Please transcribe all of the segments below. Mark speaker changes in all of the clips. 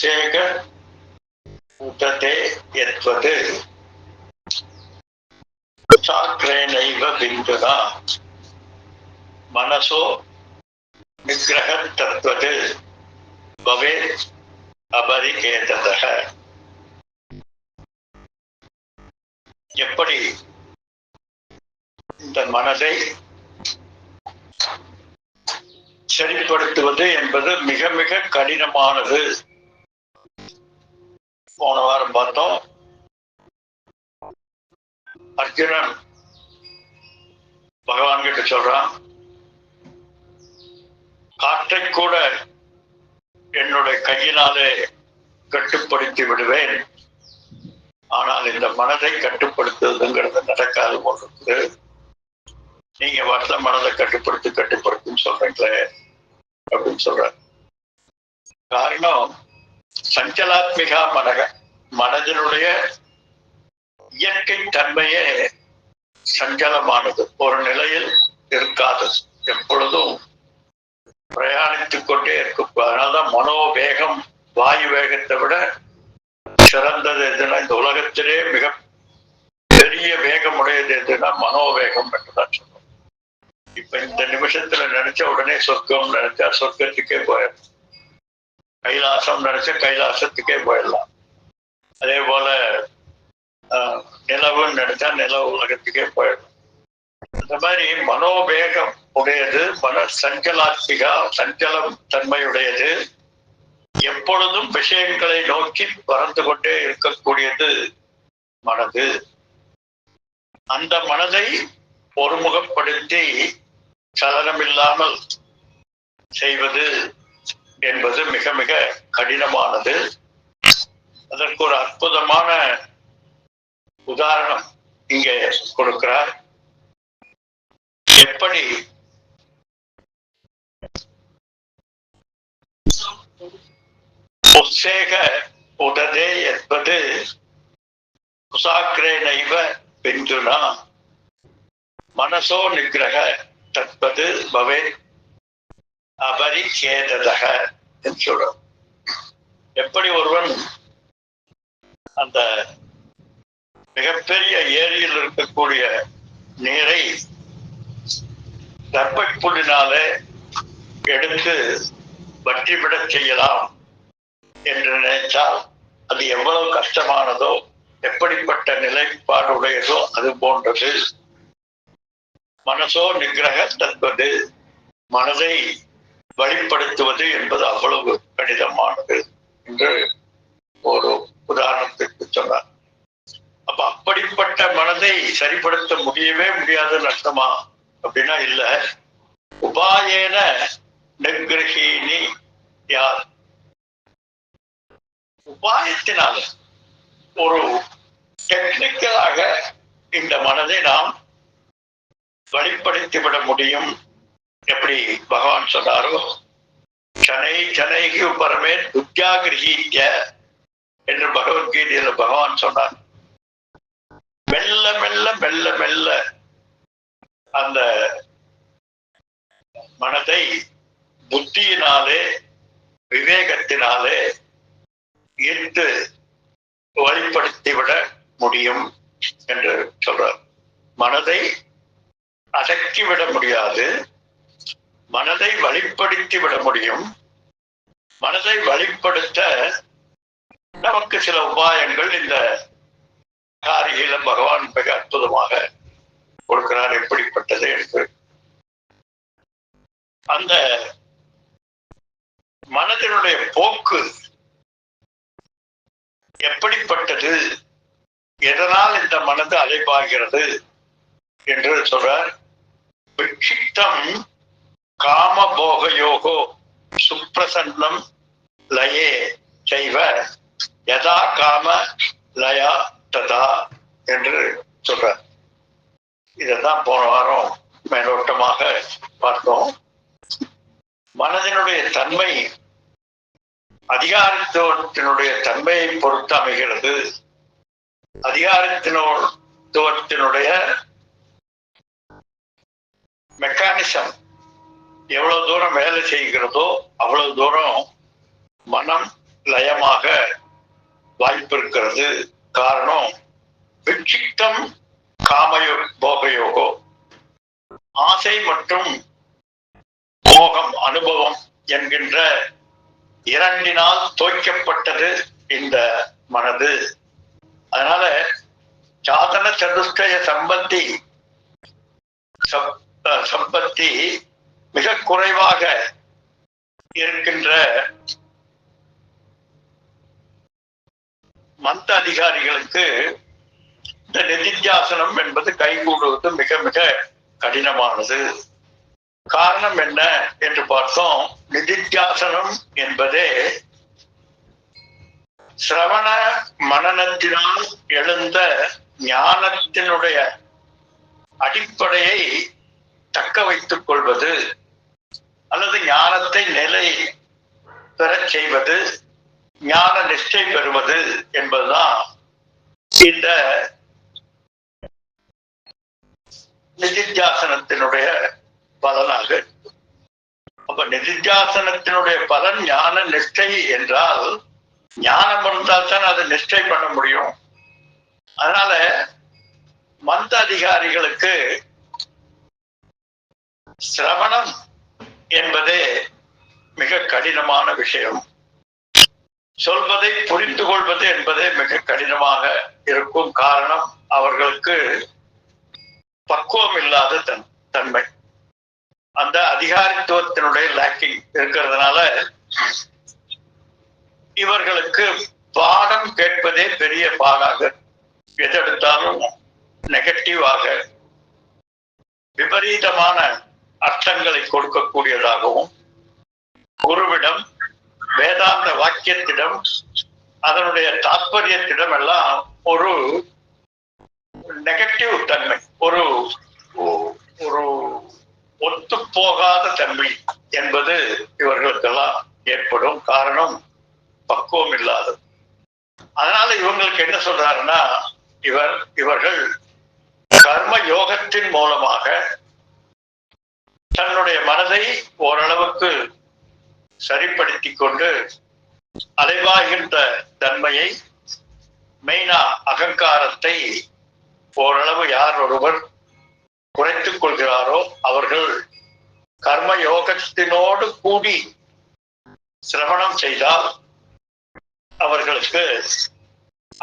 Speaker 1: உத்வேக உததே யத்வது சாக்ரேனைவ பிந்துனா மனசோ நிகிரக தத்வது பவேத் அபரிகேததஹ. எப்படி இந்த மனதை சரிப்படுத்துவது என்பது மிக மிக கடினமானது. போன வாரம் பார்த்தோம். அர்ஜுனன் பகவான் கிட்ட சொல்றான், காற்றை கூட என்னுடைய கையினாலே கட்டுப்படுத்தி விடுவேன், ஆனால் இந்த மனதை கட்டுப்படுத்துவதுங்கிறது நடக்காது போது. நீங்க வாட்டில மனதை கட்டுப்படுத்துன்னு சொல்றீங்களே அப்படின்னு சொல்ற. காரணம் சஞ்சலாத்மிகா மனதினுடைய இயற்கை தன்மையே சஞ்சலமானது, ஒரு நிலையில் இருக்காதது, எப்பொழுதும் பிரயாணித்துக் கொண்டே இருக்கும். அதனால்தான் மனோவேகம் வாயு வேகத்தை விட சிறந்தது எதுனா, இந்த உலகத்திலே மிக பெரிய வேகம் உடையது எதுனா மனோவேகம் என்றுதான் சொல்லுவோம். இப்ப இந்த நிமிஷத்துல நினைச்ச உடனே சொர்க்கம் நினைச்சா சொர்க்கத்துக்கே போயிடலாம், கைலாசம் நினைச்சா கைலாசத்துக்கே போயிடலாம். அதே போல நிலவுன்னு நினைச்சா நிலவு உலகத்துக்கே போயிடலாம். இந்த மாதிரி மனோவேகம் உடையது, மன சஞ்சலாத்மிகா சஞ்சலம் தன்மையுடையது, எப்பொழுதும் விஷயங்களை நோக்கி பறந்து கொண்டே இருக்கக்கூடியது மனது. அந்த மனதை ஒருமுகப்படுத்தி சலனமில்லாமல் செய்வது என்பது மிக மிக கடினமானது. அதற்கு ஒரு அற்புதமான உதாரணம் இங்கே கொடுக்கிறார். எப்படி உத்வேக உததே என்பது குசாக்ரேனைவ பிந்துனா மனசோ நிகிரக தத்வது பவேத் அபரிகேததஹ என்று சொல்றோம். எப்படி ஒருவன் அந்த மிகப்பெரிய ஏரியில் இருக்கக்கூடிய நீரை தர்பப்புள்ளினாலே எடுத்து வற்றிவிடச் செய்யலாம் என்று நினைத்தால் அது எவ்வளவு கஷ்டமானதோ, எப்படிப்பட்ட நிலைப்பாடு உடையதோ அது போன்றது. மனசோ நிகிரக தத்வது, மனதை வழிப்படுத்துவது என்பது அவ்வளவு கடினமானது என்று ஒரு உதாரணத்திற்கு சொன்னார். அப்ப அப்படிப்பட்ட மனதை சரிப்படுத்த முடியவே முடியாதுன்னு அர்த்தமா அப்படின்னா இல்ல. உபாயேன நிகிரகினி யார், உபாயத்தினால ஒரு டெக்னிக்கலாக இந்த மனதை நாம் வழிப்படுத்திவிட முடியும். எப்படி பகவான் சொன்னாரோ, சனை சனைக்கு பரமே துத்யாகிரகிக்க என்று பகவத்கீதையில பகவான் சொன்னார். மெல்ல மெல்ல மெல்ல மெல்ல அந்த மனதை புத்தியினாலே விவேகத்தினாலே ஈர்த்து வழிப்படுத்திவிட முடியும் என்று சொல்றார். மனதை அடக்கிவிட முடியாது, மனதை வழிப்படுத்தி விட முடியும். மனதை வழிப்படுத்த நமக்கு சில உபாயங்கள் இந்த காரிகையில பகவான் மிக அற்புதமாக கொடுக்கிறார். எப்படிப்பட்டது என்று அந்த மனதினுடைய போக்கு எப்படிப்பட்டது, எதனால் இந்த மனது அலைபாகிறது என்று சொல்றார். விக்ஷிப்தம் காமபோக யோகோ சுப்ரசன்னம் லயே செய்வ யதா காம லயா ததா என்று சொல்றார். இதைத்தான் போன வாரம் மேலோட்டமாக பார்த்தோம். மனதினுடைய தன்மை அதிகாரத்துவத்தினுடைய தன்மையை பொறுத்து அமைகிறது. அதிகாரத்துவத்தினுடைய மெக்கானிசம் எவ்வளவு தூரம் வேலை செய்கிறதோ அவ்வளவு தூரம் மனம் லயமாக வாய்ப்பு இருக்கிறது. காரணம் விக்ஷிப்தம் காமயோ போகயோகோ, ஆசை மற்றும் மோகம் அனுபவம் என்கின்ற இரண்டினால் தோய்க்கப்பட்டது இந்த மனது. அதனால சாதன சதுஷ்டய சம்பத்தி மிக குறைவாக இருக்கின்ற மந்த அதிகாரிகளுக்கு இந்த நிதித்தியாசனம் என்பது கைகூடுவது மிக மிக கடினமானது. காரணம் என்ன என்று பார்த்தோம். நிதித்தியாசனம் என்பதே சிரவண மனனத்தினால் எழுந்த ஞானத்தினுடைய அடிப்படையை தக்க வைத்துக் கொள்வது அல்லது ஞானத்தை நிலை பெறச் செய்வது, ஞான நிஷ்டை பெறுவது என்பதுதான் இந்த நிதித்தியாசனத்தினுடைய பலனாக. அப்ப நிதித்தியாசனத்தினுடைய பலன் ஞான நிஷ்டை என்றால், ஞானம் இருந்தால் தான் அதை நிஷ்டை பண்ண முடியும். அதனால மந்த அதிகாரிகளுக்கு சிரவணம் என்பதே மிக கடினமான விஷயம். சொல்வதை புரிந்து கொள்வது என்பதே மிக கடினமாக இருக்கும். காரணம் அவர்களுக்கு பக்குவம் இல்லாத தன்மை, அந்த அதிகாரித்துவத்தினுடைய லேக்கிங் இருக்கிறதுனால இவர்களுக்கு பாடம் கேட்பதே பெரிய பாடாக, எதெடுத்தாலும் நெகட்டிவாக விபரீதமான அர்த்தங்களை கொடுக்கக்கூடியதாகவும், குருவிடம் வேதாந்த வாக்கியத்திடம் அதனுடைய தாற்பயத்திடம் எல்லாம் ஒரு நெகட்டிவ் தன்மை, ஒரு ஒரு ஒத்து போகாத தன்மை என்பது இவர்களுக்கெல்லாம் ஏற்படும். காரணம் பக்குவம் இல்லாதது. அதனால இவங்களுக்கு என்ன சொல்றாருன்னா, இவர்கள் கர்ம யோகத்தின் மூலமாக தன்னுடைய மனதை ஓரளவுக்கு சரிப்படுத்திக் கொண்டு அலைவாகின்ற தன்மையை, மெயினா அகங்காரத்தை ஓரளவு யார் ஒருவர் குறைத்துக் கொள்கிறாரோ அவர்கள் கர்ம யோகத்தினோடு கூடி சிரவணம் செய்தால் அவர்களுக்கு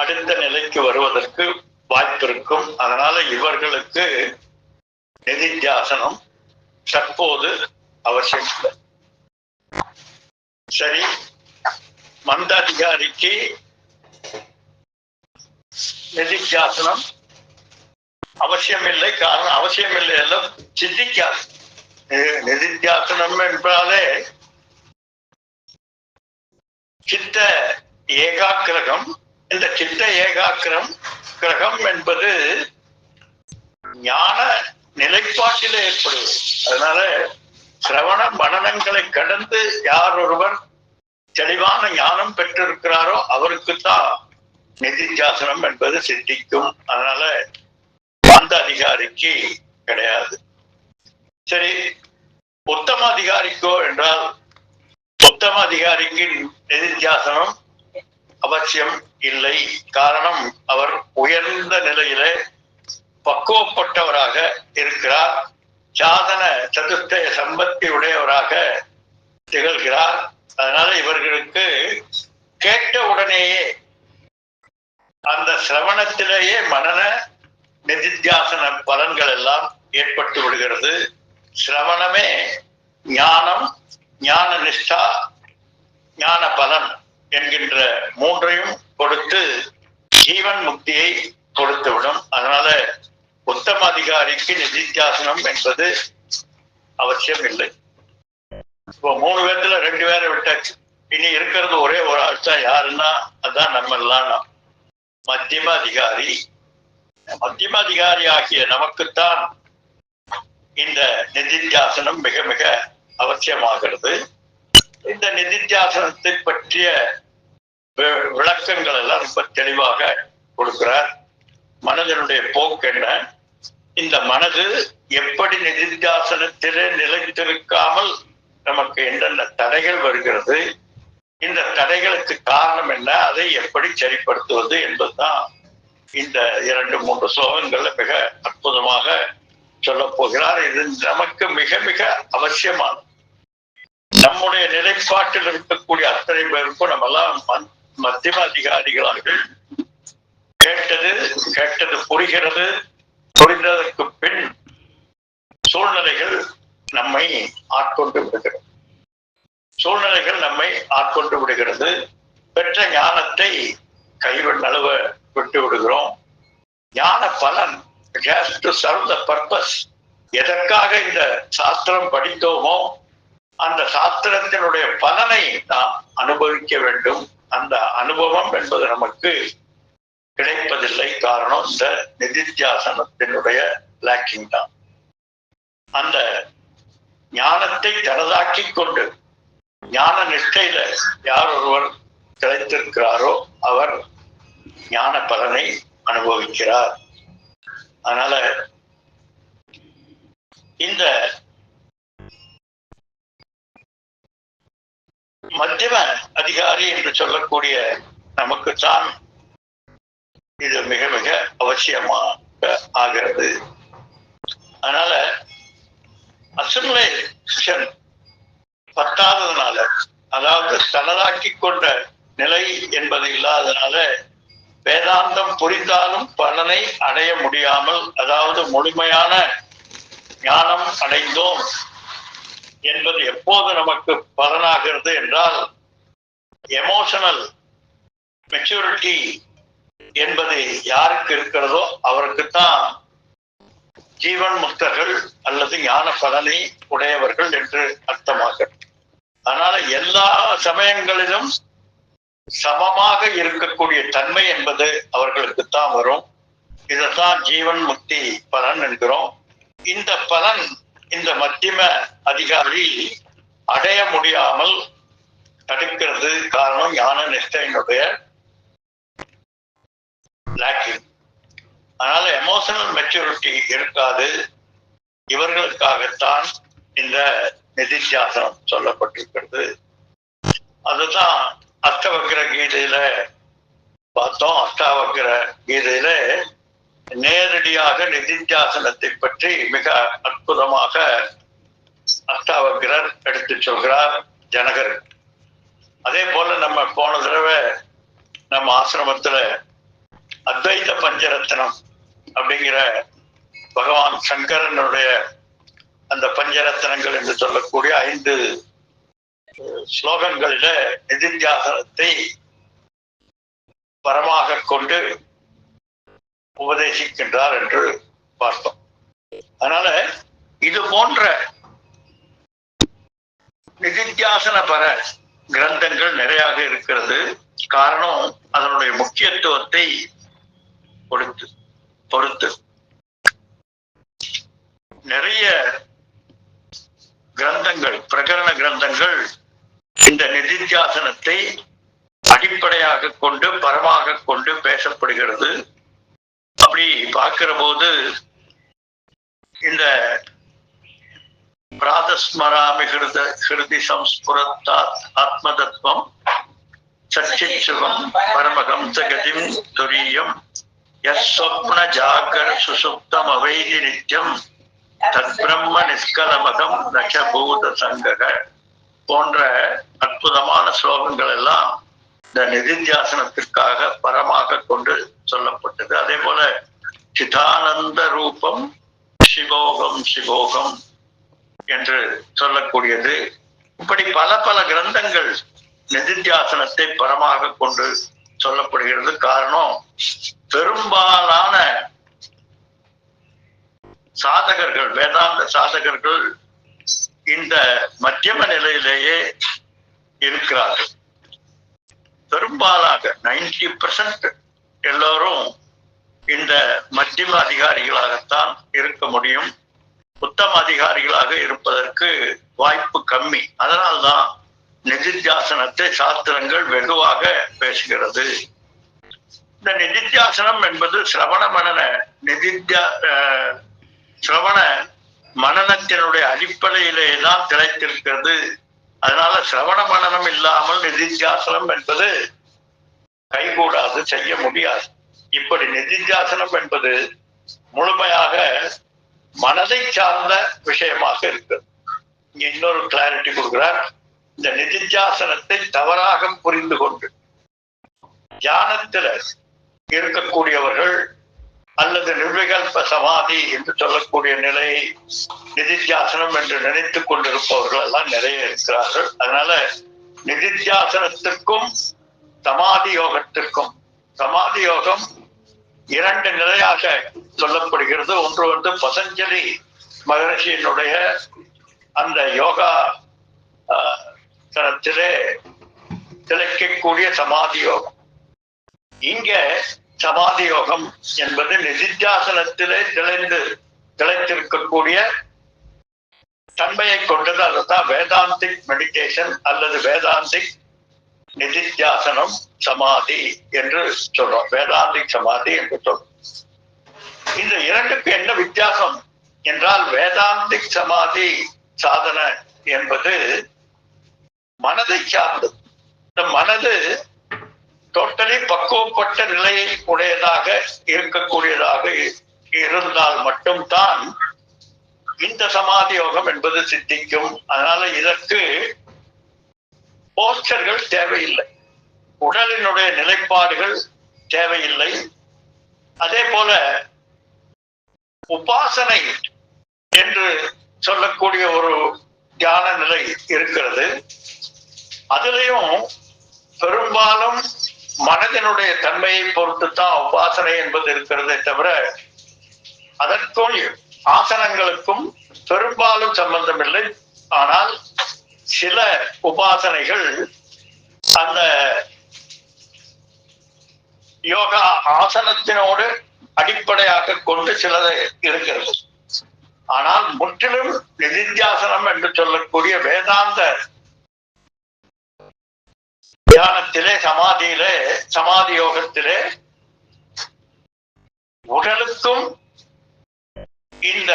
Speaker 1: அடுத்த நிலைக்கு வருவதற்கு வாய்ப்பு இருக்கும். அதனால இவர்களுக்கு நிதித்தியாசனம் தற்போது அவசியம் இல்லை. சரி, மந்த அதிகாரிக்கு நிதித்தியாசனம் அவசியம் இல்லை. காரணம் அவசியம் இல்லை எல்லாம் சித்திக்காது. நிதித்தியாசனம் என்றாலே சித்த ஏகாக்கிரகம். இந்த சித்த ஏகாக்கிரகம் என்பது ஞான நிலைப்பாட்டில் ஏற்படுவது. அதனால சிரவண மனனங்களை கடந்து யார் ஒருவர் தெளிவான ஞானம் பெற்றிருக்கிறாரோ அவருக்குத்தான் நிதித்தியாசனம் என்பது சித்திக்கும். அதனால அந்த அதிகாரிக்கு கிடையாது. சரி, உத்தம அதிகாரிக்கோ என்றால், உத்தம அதிகாரிக்கு நிதித்தியாசனம் அவசியம் இல்லை. காரணம் அவர் உயர்ந்த நிலையிலே பக்குவப்பட்டவராக இருக்கிறார். சாதன சதுஷ்டய சம்பத்தி உடையவராக திகழ்கிறார். அதனால இவர்களுக்கு கேட்ட உடனேயே அந்த சிரவணத்திலேயே மனன நிதித்தியாசன பலன்கள் எல்லாம் ஏற்பட்டு விடுகிறது. சிரவணமே ஞானம், ஞான நிஷ்டா, ஞான பலன் என்கின்ற மூன்றையும் கொடுத்து ஜீவன் முக்தியை கொடுத்துவிடும். அதனால உத்தம அதிகாரிக்கு நிதித்தியாசனம் என்பது அவசியம் இல்லை. இப்போ 3 பேர்த்துல 2 பேரை விட்டாச்சு. இனி இருக்கிறது ஒரே ஒரு ஆள் தான். யாருன்னா அதான் நம்ம எல்லாம் மத்தியம அதிகாரி. மத்தியம அதிகாரி ஆகிய நமக்குத்தான் இந்த நிதித்தியாசனம் மிக மிக அவசியமாகிறது. இந்த நிதித்தியாசனத்தை பற்றிய விளக்கங்கள் எல்லாம் ரொம்ப தெளிவாக கொடுக்கிறார். மனதனுடைய போக்கு என்ன, இந்த மனது எப்படி நிதித்தியாசனத்திலே நிலைத்திருக்காமல் நமக்கு என்னென்ன தடைகள் வருகிறது, இந்த தடைகளுக்கு காரணம் என்ன, அதை எப்படி சரிப்படுத்துவது என்பதுதான் இந்த 2-3 ஸ்லோகங்கள்ல மிக அற்புதமாக சொல்ல போகிறார். இது நமக்கு மிக மிக அவசியமானது. நம்முடைய நிலைப்பாட்டில் இருக்கக்கூடிய அத்தனை பேருக்கும் நம்மெல்லாம் மத்தியம அதிகாரிகளாக கேட்டது புரிகிறது. புரிந்ததற்கு பின் சூழ்நிலைகள் நம்மை ஆட்கொண்டு விடுகிறது. பெற்ற ஞானத்தை கைவிட விட்டு விடுகிறோம். ஞான பலன் to serve the purpose. எதற்காக இந்த சாஸ்திரம் படித்தோமோ அந்த சாஸ்திரத்தினுடைய பலனை நாம் அனுபவிக்க வேண்டும். அந்த அனுபவம் என்பது நமக்கு கிடைப்பதில்லை. காரணம் இந்த நிதித்தியாசனத்தினுடைய லேக்கிங் தான். அந்த ஞானத்தை தனதாக்கி கொண்டு ஞான நிஷ்டையில யார் ஒருவர் கிடைத்திருக்கிறாரோ அவர் ஞான பலனை அனுபவிக்கிறார். அதனால இந்த மத்தியம அதிகாரி என்று சொல்லக்கூடிய நமக்குத்தான் இது மிக மிக அவசியமாக ஆகிறது. அதனால அசிமுலேஷன் பத்தாததுனால, அதாவது தனதாக்கி கொண்ட நிலை என்பது இல்லாததுனால வேதாந்தம் புரிந்தாலும் பலனை அடைய முடியாமல், அதாவது முழுமையான ஞானம் அடைந்தோம் என்பது எப்போது நமக்கு பலனாகிறது என்றால், எமோஷனல் மெச்சூரிட்டி என்பது யாருக்கு இருக்கிறதோ அவருக்குத்தான் ஜீவன் முக்தர்கள் அல்லது ஞான பலனை உடையவர்கள் என்று அர்த்தமாகும். அதனால எல்லா சமயங்களிலும் சமமாக இருக்கக்கூடிய தன்மை என்பது அவர்களுக்குத்தான் வரும். இதைத்தான் ஜீவன் முக்தி பலன் என்கிறோம். இந்த பலன் இந்த மத்தியம அதிகாரி அடைய முடியாமல் தடுக்கிறது. காரணம் ஞான நிஷ்டையினுடைய லேக்கிங். அதனால எமோஷனல் மெச்சூரிட்டி இருக்காது. இவர்களுக்காகத்தான் இந்த நிதித்தியாசனம் சொல்லப்பட்டிருக்கிறது. அதுதான் அஷ்டவக்ர கீதையில பார்த்தோம். அஷ்டாவக்ர கீதையில நேரடியாக நிதித்தியாசனத்தை பற்றி மிக அற்புதமாக அஷ்டாவக்ரர் எடுத்து சொல்கிறார் ஜனகர். அதே போல நம்ம போன தடவை நம்ம ஆசிரமத்துல அத்வைத பஞ்சரத்னம் அப்படிங்கிற பகவான் சங்கரனுடைய அந்த பஞ்சரத்னங்கள் என்று சொல்லக்கூடிய 5 ஸ்லோகங்களில நிதித்தியாசனத்தை பரமாக கொண்டு உபதேசிக்கின்றார் என்று பார்த்தோம். அதனால இது போன்ற நிதித்தியாசன பர கிரந்தங்கள் நிறையாக இருக்கிறது. காரணம் அதனுடைய முக்கியத்துவத்தை பொறுத்து நிறைய கிரந்தங்கள், பிரகரண கிரந்தங்கள் இந்த நிதித்தியாசனத்தை அடிப்படையாக கொண்டு பரமாக கொண்டு பேசப்படுகிறது. அப்படி பார்க்கிற போது இந்த பிராதஸ்மராமி ஹிருதி சம்ஸ்புரத்தாத் ஆத்மதத்வம் சச்சித் சிவம் பரமகம் ஜகதிம் துரியம் யஸ்வப்ன ஜாகர சுசுப்தம் அவைதி நித்யம் தத் பிரம்ம நிஷ்கலமகம் நசபூத சங்கக போன்ற அற்புதமான ஸ்லோகங்கள் எல்லாம் இந்த நிதித்தியாசனத்திற்காக பரமாக கொண்டு சொல்லப்பட்டது. அதே போல சிதானந்த ரூபம் சிவோகம் சிவோகம் என்று சொல்லக்கூடியது. இப்படி பல பல கிரந்தங்கள் நிதித்தியாசனத்தை பரமாக கொண்டு சொல்லப்படுகிறது. காரணம் பெரும்பாலான சாதகர்கள், வேதாந்த சாதகர்கள் இந்த மத்தியம நிலையிலேயே இருக்கிறார்கள். பெரும்பாலாக 90% எல்லோரும் இந்த மத்தியம அதிகாரிகளாகத்தான் இருக்க முடியும். உத்தம அதிகாரிகளாக இருப்பதற்கு வாய்ப்பு கம்மி. அதனால்தான் நிதித்தியாசனத்தை சாஸ்திரங்கள் வெகுவாக பேசுகிறது. இந்த நிதித்தியாசனம் என்பது சிரவண மனனத்தினுடைய அடிப்படையிலே தான் திளைத்திருக்கிறது அதனால சிரவண மனனம் இல்லாமல் நிதித்தியாசனம் என்பது கைகூடாது, செய்ய முடியாது. இப்படி நிதித்தியாசனம் என்பது முழுமையாக மனதை சார்ந்த விஷயமாக இருக்கிறது. இங்க இன்னொரு கிளாரிட்டி கொடுக்கிறார். இந்த நிதித்தியாசனத்தை தவறாக புரிந்து கொண்டு தியானத்தில் இருக்கக்கூடியவர்கள் அல்லது நிர்விகல்ப சமாதி என்று சொல்லக்கூடிய நிலையை நிதித்தியாசனம் என்று நினைத்துக் கொண்டிருப்பவர்கள் எல்லாம் நிறைய இருக்கிறார்கள். அதனால நிதித்தியாசனத்திற்கும் சமாதி யோகத்திற்கும், சமாதி யோகம் இரண்டு நிலையாக சொல்லப்படுகிறது. ஒன்று பதஞ்சலி மகரிஷியினுடைய அந்த யோகா தனத்திலே திளைக்கக்கூடிய சமாதி யோகம். இங்க சமாதி யோகம் என்பது நிதித்தியாசனத்திலே திளைத்திருக்கக்கூடிய தன்மையை கொண்டது. அதுதான் வேதாந்திக் மெடிடேஷன் அல்லது வேதாந்திக் நிதித்தியாசனம் சமாதி என்று சொல்றோம். வேதாந்திக் சமாதி என்று சொல்றோம். இந்த இரண்டுக்கு என்ன வித்தியாசம் என்றால், வேதாந்திக் சமாதி சாதனை என்பது மனதை சார்ந்தது. இந்த மனது டோட்டலி பக்குவப்பட்ட நிலையை உடையதாக இருக்கக்கூடியதாக இருந்தால் மட்டும்தான் இந்த சமாதி யோகம் என்பது சித்திக்கும். அதனால இதற்கு போஸ்டர்கள் தேவையில்லை, உடலினுடைய நிலைப்பாடுகள் தேவையில்லை. அதே போல உபாசனை என்று சொல்லக்கூடிய ஒரு தியான நிலை இருக்கிறது. அதுலயும் பெரும்பாலும் மனதினுடைய தன்மையை பொறுத்துத்தான் உபாசனை என்பது இருக்கிறதே தவிர அதற்கும் ஆசனங்களுக்கும் பெரும்பாலும் சம்பந்தம் இல்லை. ஆனால் சில உபாசனைகள் அந்த யோகா ஆசனத்தினோடு அடிப்படையாக கொண்டு சிலது இருக்கிறது. ஆனால் முற்றிலும் நிதித்தியாசனம் என்று சொல்லக்கூடிய வேதாந்த தியானத்திலே, சமாதியிலே, சமாதி யோகத்திலே உடலுக்கும் இந்த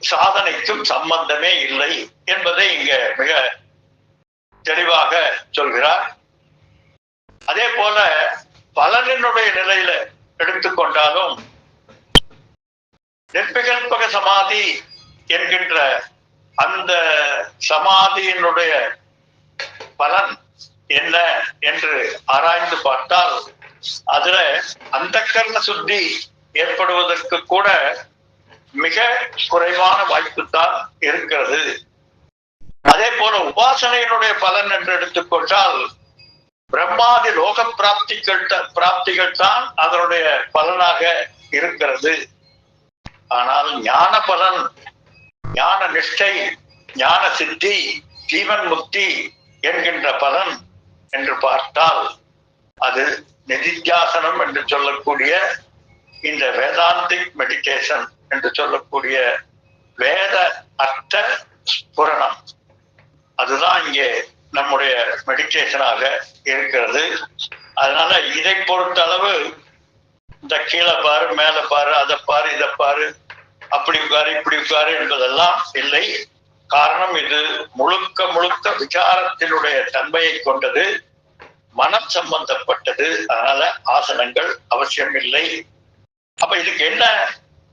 Speaker 1: சாதனைக்கும் சம்பந்தமே இல்லை என்பதை இங்க மிக தெளிவாக சொல்கிறார். அதே போல பலனினுடைய நிலையில எடுத்துக்கொண்டாலும் நிர்விகல்பக சமாதி என்கின்ற அந்த சமாதியினுடைய பலன் என்ன என்று ஆராய்ந்து பார்த்தால் அதுல அந்தக்கரண சுத்தி ஏற்படுவதற்கு கூட மிக குறைவான வாய்ப்புத்தான் இருக்கிறது. அதே போல உபாசனையினுடைய பலன் என்று எடுத்துக்கொண்டால் பிரம்மாதி லோக பிராப்திகள் தான் அதனுடைய பலனாக இருக்கிறது. ஆனால் ஞான பலன், ஞான நிஷ்டை, ஞான சித்தி, ஜீவன் முக்தி என்கின்ற பலன் என்று பார்த்தால் அது நிதித்தியாசனம் என்று சொல்லக்கூடிய இந்த வேதாந்திக் மெடிடேஷன் என்று சொல்லக்கூடிய வேத அர்த்த ஸ்புரணம், அதுதான் இங்கே நம்முடைய மெடிடேஷனாக இருக்கிறது. அதனால இதை பொறுத்த அளவு இந்த கீழே பாரு, மேல பாரு, அதை பாரு, இதை பாரு, அப்படி உட்காரு, இப்படி உட்காரு என்பதெல்லாம் இல்லை. காரணம் இது முழுக்க முழுக்க விசாரத்தினுடைய தன்மையை கொண்டது, மனம் சம்பந்தப்பட்டது. அதனால ஆசனங்கள் அவசியம் இல்லை. அப்ப இதுக்கு என்ன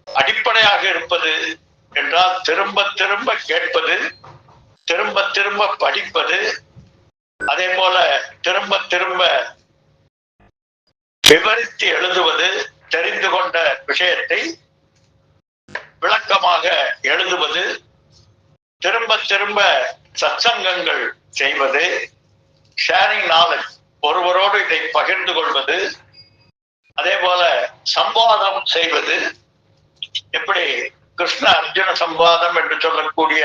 Speaker 1: அடிப்படையாக இருப்பது என்றால், திரும்ப திரும்ப கேட்பது, திரும்ப திரும்ப படிப்பது, அதே போல திரும்ப திரும்ப விவரித்து எழுதுவது, தெரிந்து கொண்ட விஷயத்தை விளக்கமாக எழுதுவது, திரும்ப திரும்ப சத்சங்கங்கள் செய்வது, ஷேரிங் நாலேஜ், ஒருவரோடு இதை பகிர்ந்து கொள்வது, அதே போல சம்வாதம் செய்வது. எப்படி கிருஷ்ண அர்ஜுன சம்வாதம் என்று சொல்லக்கூடிய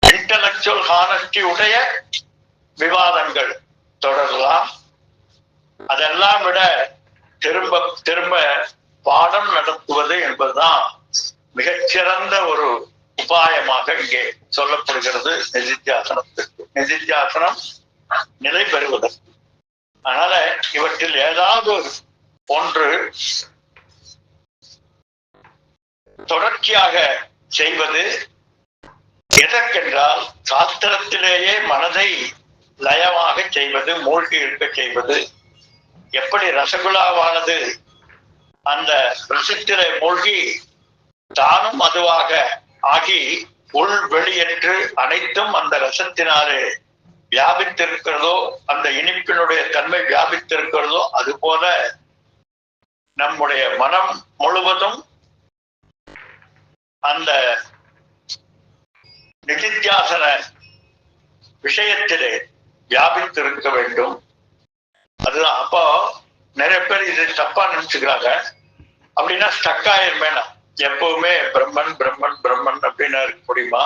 Speaker 1: இன்டலெக்சுவல் ஹானஸ்டி உடைய விவாதங்கள் தொடரலாம். அதெல்லாம் விட திரும்ப திரும்ப பாடம் நடத்துவது என்பதுதான் மிகச்சிறந்த ஒரு உபாயமாக இங்கே சொல்லப்படுகிறது நிதித்தியாசனத்திற்கு, நிதித்தியாசனம் நிலை பெறுவதற்கு. அதனால இவற்றில் ஏதாவது ஒன்று தொடர்ச்சியாக செய்வது, எதற்கென்றால் சாஸ்திரத்திலேயே மனதை லயமாக செய்வது, மூழ்கி இருக்க செய்வது. எப்படி ரசகுல்லாவானது அந்த ரசத்திலே மூழ்கி தானும் அதுவாக ஆகி உள் வெளியேற்று அனைத்தும் அந்த ரசத்தினாலே வியாபித்திருக்கிறதோ, அந்த இனிப்பினுடைய தன்மை வியாபித்திருக்கிறதோ, அதுபோல நம்முடைய மனம் முழுவதும் அந்த நிதித்தியாசன விஷயத்திலே வியாபித்திருக்க வேண்டும். அதுதான். அப்போ நிறைய பேர் இது தப்பா நினைச்சுக்கிறாங்க. அப்படின்னா ஸ்டக் ஆயிருமேனா, எப்பவுமே பிரம்மன் பிரம்மன் பிரம்மன் அப்படின்னு இருக்க முடியுமா,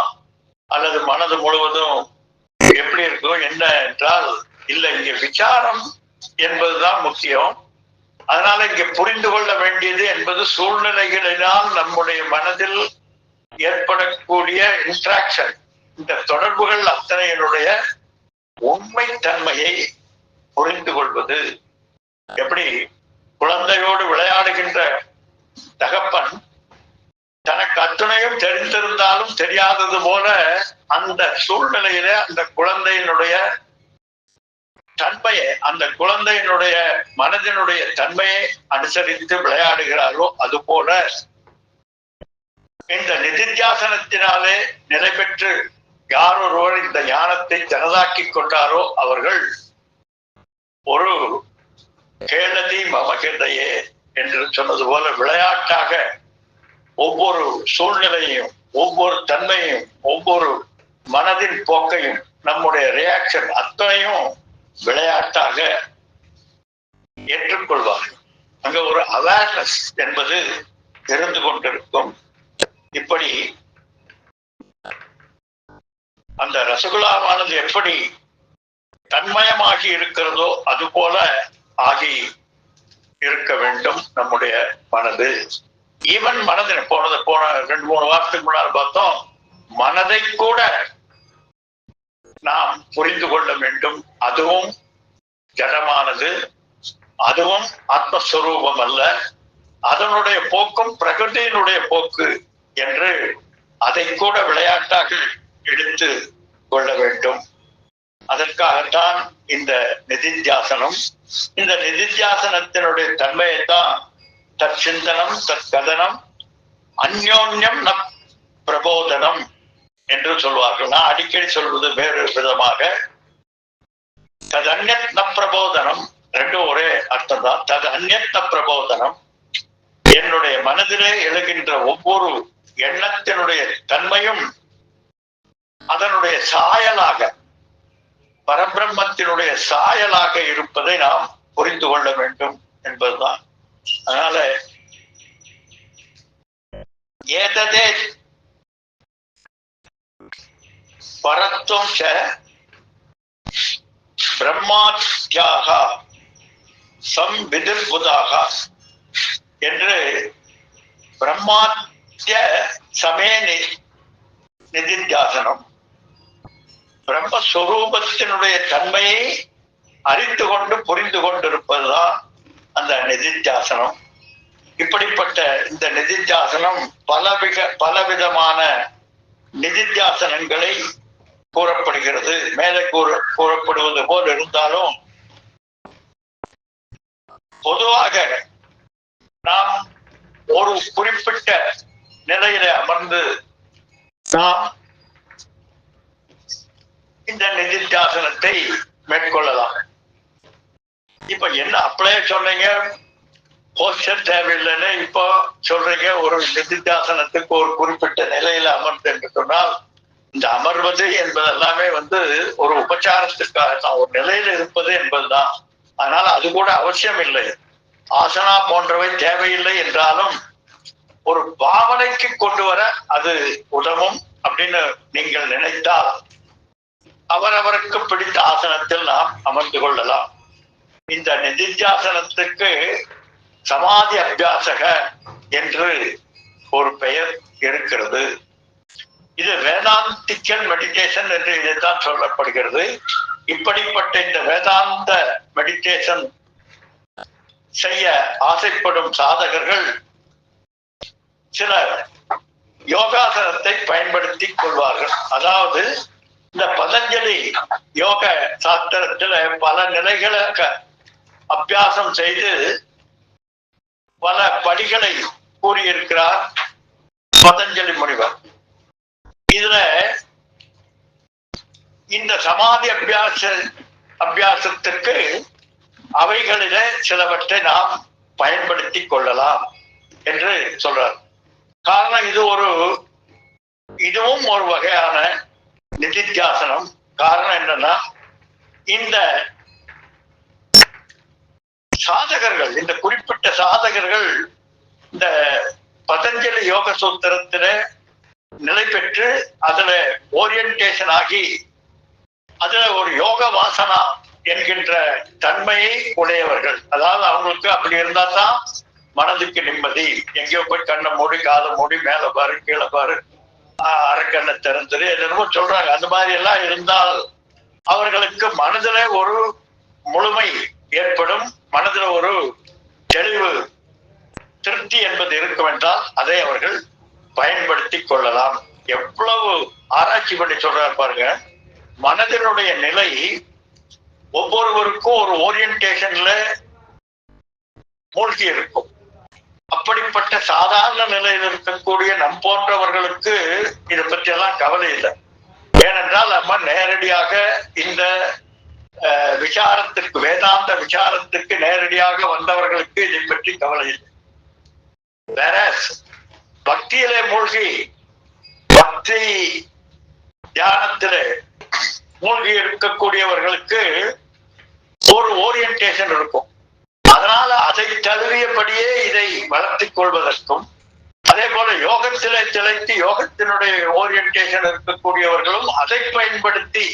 Speaker 1: அல்லது மனது முழுவதும் எப்படி இருக்கும் என்ன என்றால் இல்லை. இங்க விசாரம் என்பதுதான் முக்கியம். அதனால இங்க புரிந்து கொள்ள வேண்டியது என்பது சூழ்நிலைகளினால் நம்முடைய மனதில் ஏற்படக்கூடிய இன்ட்ராக்ஷன், இந்த தொடர்புகள் அத்தனையினுடைய உண்மை தன்மையை புரிந்து கொள்வது. எப்படி குழந்தையோடு விளையாடுகின்ற தகப்பன் தனக்கு அத்துணையும் தெரிந்திருந்தாலும் தெரியாதது போல அந்த சூழ்நிலையில அந்த குழந்தையினுடைய தன்மையை, அந்த குழந்தையினுடைய மனதினுடைய தன்மையை அனுசரித்து விளையாடுகிறாரோ, அதுபோல இந்த நிதித்தியாசனத்தினாலே நிலை பெற்று யார் ஒருவர் இந்த ஞானத்தை தனதாக்கி கொண்டாரோ அவர்கள் ஒரு கேளதி மமகிருதையே என்று சொன்னது போல விளையாட்டாக ஒவ்வொரு சூழ்நிலையும், ஒவ்வொரு தன்மையும், ஒவ்வொரு மனதின் போக்கையும், நம்முடைய ரியாக்ஷன் அத்தனையும் விளையாட்டாக ஏற்றுக்கொள்வார்கள். அங்க ஒரு அவேர்னஸ் என்பது இருந்து கொண்டிருக்கும். இப்படி அந்த ரசகுல்லாவானது எப்படி தன்மயமாகி இருக்கிறதோ அதுபோல ஆகி இருக்க வேண்டும் நம்முடைய மனது. ஈவன் மனதின் போன 2-3 வாரத்துக்கு முன்னால் பார்த்தோம், மனதை கூட நாம் புரிந்து கொள்ள வேண்டும். அதுவும் ஜடமானது, அதுவும் ஆத்மஸ்வரூபம் அல்ல, அதனுடைய போக்கும் பிரகிருதியினுடைய போக்கு என்று அதை கூட விளையாட்டாக எடுத்து கொள்ள வேண்டும். அதற்காகத்தான் இந்த நிதித்தியாசனம். இந்த நிதித்தியாசனத்தினுடைய தன்மையைத்தான் தத் சிந்தனம் தத் கதனம் அந்யோன்யம் ந பிரபோதனம் என்று சொல்வார்கள். நான் அடிக்கடி சொல்வது வேறு விதமாக, தது அந்யத் ந பிரபோதனம், ரெண்டும் ஒரே அர்த்தம் தான். தது அந்யத் ந பிரபோதனம், என்னுடைய மனதிலே எழுகின்ற ஒவ்வொரு எண்ணத்தினுடைய தன்மையும் அதனுடைய சாயலாக, பரபிரம்மத்தினுடைய சாயலாக இருப்பதை நாம் புரிந்து கொள்ள வேண்டும் என்பதுதான். அதனால ஏததே பரத்வம் ச பிரம்மாத்யாக சம்விதிர்புதாக என்று பிரம்மாத்ய சமே நிதித்தியாசனம், பிரம்மஸ்வரூபத்தினுடைய தன்மையை அறிந்து கொண்டு புரிந்து கொண்டிருப்பதுதான் அந்த நிதித்தியாசனம். இப்படிப்பட்ட இந்த நிதித்தியாசனம் பலவிதமான நிதித்தியாசனங்களை கூறப்படுகிறது. மேலே கூறப்படுவது போல் இருந்தாலும் பொதுவாக நாம் ஒரு குறிப்பிட்ட நிலையில அமர்ந்து நாம் இந்த நிதித்தியாசனத்தை மேற்கொள்ளலாம். இப்ப என்ன அப்படியே சொன்னீங்க, போஸ்டர் தேவையில்லைன்னு இப்போ சொல்றீங்க. ஒரு நிதித்தியாசனத்துக்கு ஒரு குறிப்பிட்ட நிலையில அமர்ந்து என்று சொன்னால், இந்த அமர்வது என்பது எல்லாமே ஒரு உபச்சாரத்திற்காக தான், ஒரு நிலையில இருப்பது என்பதுதான். அதனால அது கூட அவசியம் இல்லை, ஆசனா போன்றவை தேவையில்லை என்றாலும் ஒரு பாவனைக்கு கொண்டு வர அது உதவும் அப்படின்னு நீங்கள் நினைத்தால் அவரவருக்கு பிடித்த ஆசனத்தில் நாம் அமர்ந்து கொள்ளலாம். இந்த நிதித்தியாசனத்துக்கு சமாதி அபியாசக என்று ஒரு பெயர் இருக்கிறது. இது வேதாந்திக்கல் மெடிடேஷன் என்று இதைத்தான் சொல்லப்படுகிறது. இப்படிப்பட்ட இந்த வேதாந்த மெடிடேஷன் செய்ய ஆசைப்படும் சாதகர்கள் சிலர் யோகாசனத்தை பயன்படுத்திக் கொள்வார்கள். அதாவது இந்த பதஞ்சலி யோக சாஸ்திரத்துல பல நிலைகளை அபியாசம் செய்து பல படிகளை கூறியிருக்கிறார் பதஞ்சலி முனிவர். இதுல இந்த சமாதி அபியாசத்துக்கு அவைகளில சிலவற்றை நாம் பயன்படுத்திக் கொள்ளலாம் என்று சொல்றார். காரணம் இதுவும் ஒரு வகையான நிதித்தியாசனம். காரணம் என்னன்னா, இந்த சாதகர்கள், இந்த குறிப்பிட்ட சாதகர்கள் இந்த பதஞ்சலி யோக சூத்திரத்தில நிலை பெற்று அதுல ஓரியன்டேஷன் ஆகி அதுல ஒரு யோக வாசனா என்கின்ற தன்மையை உடையவர்கள். அதாவது அவங்களுக்கு அப்படி இருந்தா தான் மனதுக்கு நிம்மதி. எங்கேயோ போய் கண்ணை மூடி காதை மூடி மேல பாரு கீழே பாரு அரைக்கண்ணை திறந்துரு என்னமோ சொல்றாங்க. அந்த மாதிரி எல்லாம் இருந்தால் அவர்களுக்கு மனதுல ஒரு முழுமை ஏற்படும், மனதுல ஒரு தெளிவு திருப்தி என்பது இருக்கும் என்றால் அதை அவர்கள் பயன்படுத்தி கொள்ளலாம். எவ்வளவு ஆராய்ச்சி பண்ணி சொல்றாரு பாருங்க. மனதினுடைய நிலை ஒவ்வொருவருக்கும் ஒரு ஓரியன்டேஷன்ல மூழ்கி இருக்கும். அப்படிப்பட்ட சாதாரண நிலையில் இருக்கக்கூடிய நம் போன்றவர்களுக்கு இதை பற்றி எல்லாம் கவலை இல்லை. ஏனென்றால் நம்ம நேரடியாக இந்த விசாரத்திற்கு, வேதாந்த விசாரத்திற்கு நேரடியாக வந்தவர்களுக்கு இதை பற்றி கவலை இல்லை. வேற பக்தியிலே மூழ்கி பக்தி தியானத்திலே மூழ்கி இருக்கக்கூடியவர்களுக்கு ஒரு ஓரியன்டேஷன் இருக்கும். அதனால அதை தழுவியபடியே இதை வளர்த்திக் கொள்வதற்கும், அதே போல யோகத்திலே திளைத்து யோகத்தினுடைய ஓரியன்டேஷன் இருக்கக்கூடியவர்களும் அதை பயன்படுத்தி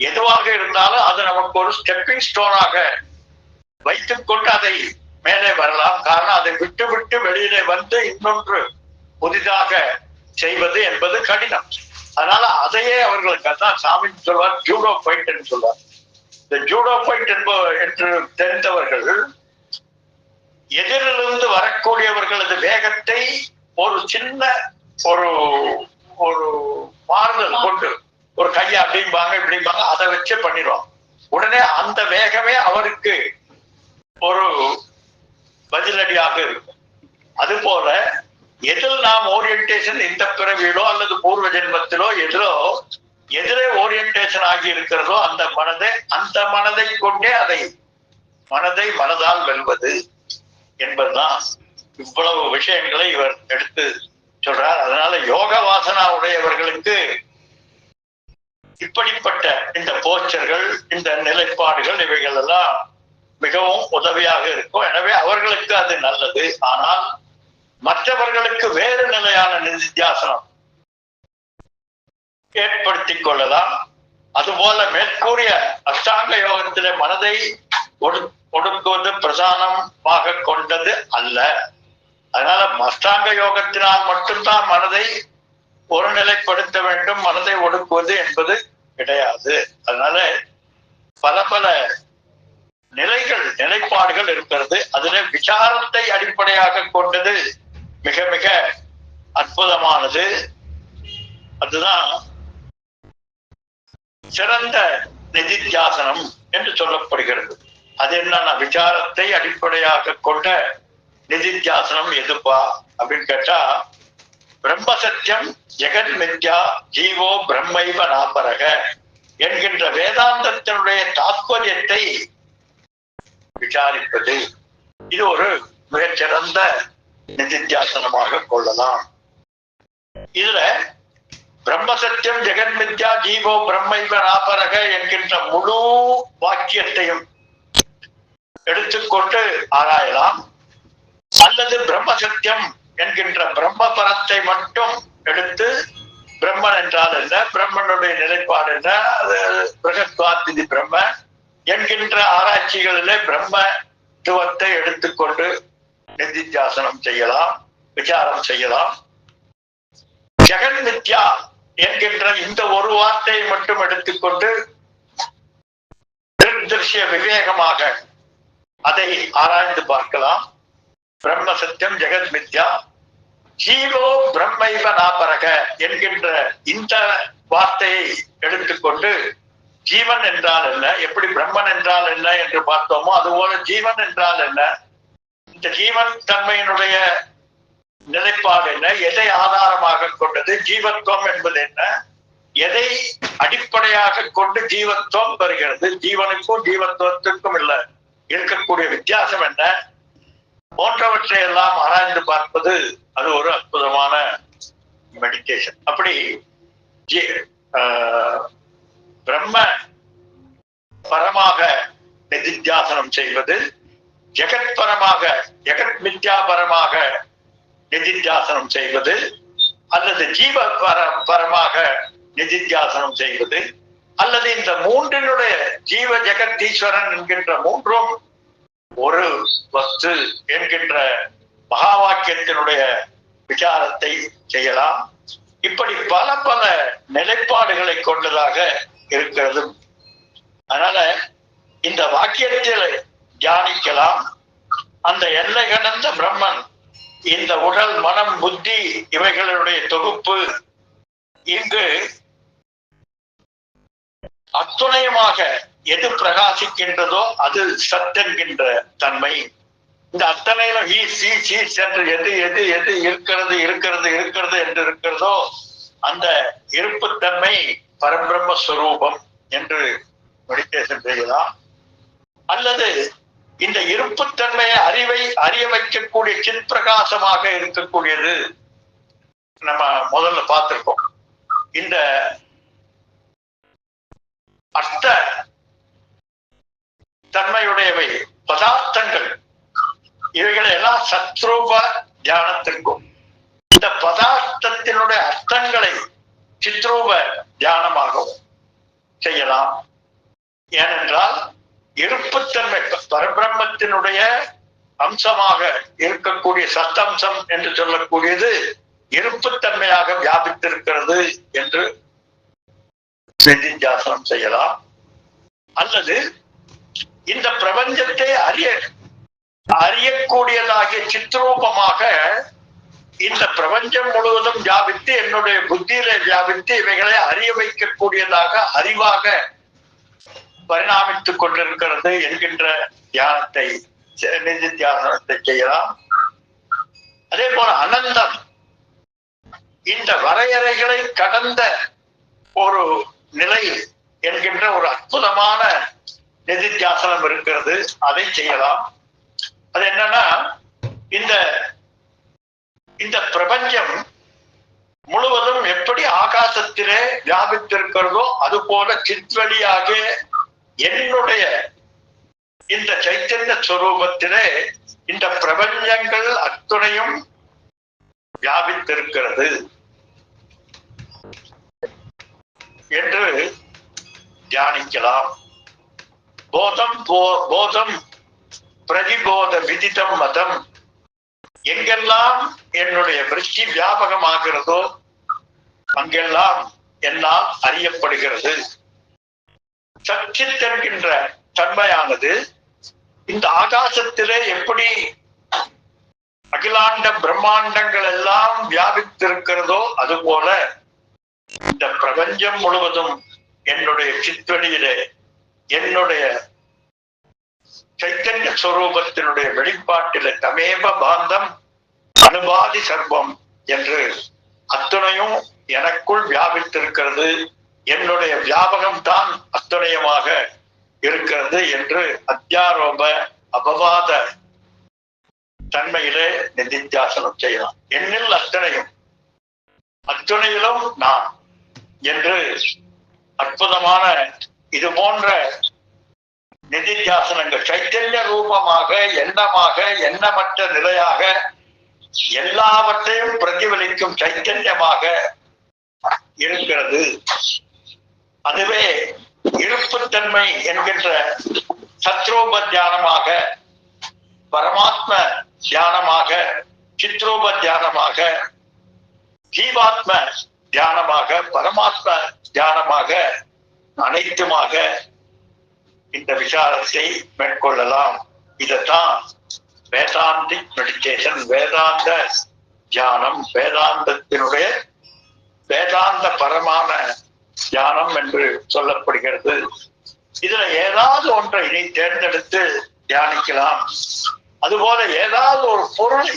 Speaker 1: எதுவாக இருந்தாலும் அது நமக்கு ஒரு ஸ்டெப்பிங் ஸ்டோனாக வைத்துக் கொண்டு அதை மேலே வரலாம். காரணம், அதை விட்டு விட்டு வெளியிலே வந்து இன்னொன்று புதிதாக செய்வது என்பது கடினம். அதனால அதையே அவர்களுக்கு அதான் சாமி சொல்வார், ஜூடோ ஃபைட் என்று சொல்வார். இந்த ஜூடோ ஃபைட் என்று தெரிந்தவர்கள் எதிரிலிருந்து வரக்கூடியவர்களது வேகத்தை ஒரு சின்ன ஒரு ஒரு மாறுதல் கொண்டு ஒரு கையை அப்படிம்பாங்க இப்படிம்பாங்க அதை வச்சு பண்ணிடுவாங்க. உடனே அந்த வேகமே அவருக்கு ஒரு பதிலடியாக இருக்கும். அது போல எதில் நாம் ஓரியன்டேஷன் இந்த பிறவியிலோ அல்லது பூர்வ ஜென்மத்திலோ எதிரே ஓரியன்டேஷன் ஆகி இருக்கிறதோ அந்த மனதை கொண்டே மனதை மனதால் வெல்வது என்பதுதான் இவ்வளவு விஷயங்களை இவர் எடுத்து சொல்றார். அதனால யோக வாசனா உடையவர்களுக்கு இப்படிப்பட்ட இந்த போஸ்டர்கள், இந்த நிலைப்பாடுகள் இவைகள் எல்லாம் மிகவும் உதவியாக இருக்கும். எனவே அவர்களுக்கு அது நல்லது. ஆனால் மற்றவர்களுக்கு வேறு நிலையான நிதித்தியாசனம் ஏற்படுத்திக் கொள்ளலாம். அதுபோல மேற்கூறிய அஷ்டாங்க யோகத்திலே மனதை ஒடுக்குவது பிரதானமாக கொண்டது அல்ல. அதனால அஷ்டாங்க யோகத்தினால் மட்டும்தான் மனதை ஒருநிலைப்படுத்த வேண்டும், மனதை ஒடுக்குவது என்பது கிடையாது. அதனால பல பல நிலைப்பாடுகள் இருக்கிறது. அதுல விசாரத்தை அடிப்படையாக கொண்டது மிக மிக அற்புதமானது. அதுதான் சிறந்த நிதித்தியாசனம் என்று சொல்லப்படுகிறது. அது என்னன்னா, விசாரத்தை அடிப்படையாக கொண்ட நிதித்தியாசனம் எதுப்பா அப்படின்னு கேட்டா, பிரம்ம சத்தியம் ஜெகன் மித்யா ஜீவோ பிரம்மைவ நாபரக என்கின்ற வேதாந்தத்தினுடைய தாத்பரியத்தை விசாரிப்பது. இது ஒரு மிகச்சிறந்த நிதித்தியாசனமாக கொள்ளலாம். இதுல பிரம்ம சத்தியம் ஜெகன் மித்யா ஜீவோ பிரம்மைவ நாபரக என்கின்ற முழு வாக்கியத்தையும் எடுத்துக்கொண்டு ஆராயலாம். அல்லது பிரம்ம சத்தியம் என்கின்ற பிரம்ம பரத்தை மட்டும் எடுத்து பிரம்மன் என்றால் என்ன, பிரம்மனுடைய நிலைப்பாடு என்ன, அது பிரகத்வாதிதி பிரம்ம என்கின்ற ஆராய்ச்சிகளிலே பிரம்மத்துவத்தை எடுத்துக்கொண்டு நிதித்தியாசனம் செய்யலாம், விசாரம் செய்யலாம். ஜெகன் மித்யா என்கின்ற இந்த ஒரு வார்த்தையை மட்டும் எடுத்துக்கொண்டு திருஷ்ய விவேகமாக அதை ஆராய்ந்து பார்க்கலாம். பிரம்ம சத்தியம் ஜெகத் மித்யா ஜீவோ பிரம்மைவ நாபரக என்கின்ற இந்த வார்த்தையை எடுத்துக்கொண்டு ஜீவன் என்றால் என்ன, எப்படி பிரம்மன் என்றால் என்ன என்று பார்த்தோமோ அதுபோல ஜீவன் என்றால் என்ன, இந்த ஜீவன் தன்மையினுடைய நிலைப்பாடு என்ன, எதை ஆதாரமாக கொண்டது, ஜீவத்துவம் என்பது என்ன, எதை அடிப்படையாக கொண்டு ஜீவத்துவம் வருகிறது, ஜீவனுக்கும் ஜீவத்துவத்திற்கும் இருக்கக்கூடிய வித்தியாசம் என்ன போன்றவற்றை எல்லாம் ஆராய்ந்து பார்ப்பது அது ஒரு அற்புதமான மெடிடேஷன். அப்படி பிரம்ம பரமாக நிதித்தியாசனம் செய்வது, ஜெகத் பரமாக ஜெகத் மித்யாபரமாக நிதித்தியாசனம் செய்வது, அல்லது ஜீவ பரமாக நிதித்தியாசனம் செய்வது, அல்லது இந்த மூன்றினுடைய ஜீவ ஜெகத்தீஸ்வரன் என்கின்ற மூன்றும் ஒரு வஸ்து என்கின்ற மகா வாக்கியத்தினுடைய விசாரத்தை செய்யலாம். இப்படி பல பல நிலைப்பாடுகளை கொண்டதாக இருக்கிறது. அதனால இந்த வாக்கியத்தில் தியானிக்கலாம். அந்த எல்லை கடந்த பிரம்மன் இந்த உடல் மனம் புத்தி இவைகளுடைய தொகுப்பு இங்கு அத்துணையமாக எது பிரகாசிக்கின்றதோ அது சத்தென்கின்ற தன்மை. இந்த அத்தனையிலும் என்று எது எது எது இருக்கிறது இருக்கிறது இருக்கிறது என்று இருக்கிறதோ அந்த இருப்புத்தன்மை பரபிரம்மஸ்வரூபம் என்று மெடிடேஷன் செய்யலாம். அல்லது இந்த இருப்புத்தன்மையை அறிய வைக்கக்கூடிய சித் பிரகாசமாக இருக்கக்கூடியது நம்ம முதல்ல பார்த்திருக்கோம். இந்த அர்த்த தன்மையுடையவை பதார்த்தங்கள் இவைகளை எல்லாம் சத்ரூப தியானத்திற்கும் இந்த பதார்த்தத்தினுடைய அர்த்தங்களை சித்ரூப தியானமாகவும் செய்யலாம். ஏனென்றால் இருப்புத்தன்மை பரபிரம்மத்தினுடைய அம்சமாக இருக்கக்கூடிய சத்தம்சம் என்று சொல்லக்கூடியது இருப்புத்தன்மையாக வியாபித்திருக்கிறது என்று நிதித்தியாசனம் செய்யலாம். அல்லது இந்த பிரபஞ்சத்தை அறியக்கூடியதாகிய சித்ரூபமாக இந்த பிரபஞ்சம் முழுவதும் வியாபித்து என்னுடைய புத்தியில வியாபித்து இவைகளை அறிய வைக்கக்கூடியதாக அறிவாக பரிணாமித்துக் கொண்டிருக்கிறது என்கின்ற தியானத்தை நிதி தியானத்தை செய்யலாம். அதே போல அனந்தம் இந்த வரையறைகளை கடந்த ஒரு நிலை என்கின்ற ஒரு அற்புதமான நிதித்தியாசனம் இருக்கிறது, அதை செய்யலாம். அது என்னன்னா இந்த பிரபஞ்சம் முழுவதும் எப்படி ஆகாசத்திலே வியாபித்திருக்கிறதோ அது போல சித்வெளியாக என்னுடைய இந்த சைத்தன்ய ஸ்வரூபத்திலே இந்த பிரபஞ்சங்கள் அத்துணையும் வியாபித்திருக்கிறது என்று தியானிக்கலாம். போதம் பிரதிபோத விதிதம் மதம் எங்கெல்லாம் என்னுடைய விருஷ்டி வியாபகமாகிறதோ அங்கெல்லாம் என்னால் அறியப்படுகிறது. சச்சித் என்கின்ற தன்மையானது இந்த ஆகாசத்திலே எப்படி அகிலாண்ட பிரம்மாண்டங்கள் எல்லாம் வியாபித்திருக்கிறதோ அதுபோல இந்த பிரபஞ்சம் முழுவதும் என்னுடைய சித்வெளியிலே என்னுடைய சைத்தன்ய ஸ்வரூபத்தினுடைய வெளிப்பாட்டில தமேவ பாந்தம் அனுபாதி சர்வம் என்று அத்துணையும் எனக்குள் வியாபித்திருக்கிறது, என்னுடைய வியாபகம் தான் அத்துணையமாக இருக்கிறது என்று அத்தியாரோப அபவாத தன்மையிலே நிதித்தியாசனம் செய்யலாம். என்னில் அத்துணையிலும் நான் என்று அற்புதமான இது போன்ற நிதித்தியாசனங்கள் சைத்தன்ய ரூபமாக எண்ணமாக எண்ணமற்ற நிலையாக எல்லாவற்றையும் பிரதிபலிக்கும் சைத்தன்யமாக இருக்கிறது. அதுவே இருப்புத்தன்மை என்கின்ற சத்ரூப தியானமாக பரமாத்ம தியானமாக சித்ரூப தியானமாக ஜீவாத்ம தியானமாக பரமாத்ம தியானமாக அனைத்துமாக இந்த விசாரத்தை மேற்கொள்ளலாம். இதத்தான் வேதாந்திக் மெடிடேஷன் வேதாந்த தியானம் வேதாந்தத்தினுடைய வேதாந்த பரமான தியானம் என்று சொல்லப்படுகிறது. இதுல ஏதாவது ஒன்றை நீ தேர்ந்தெடுத்து தியானிக்கலாம். அதுபோல ஏதாவது ஒரு பொருளை,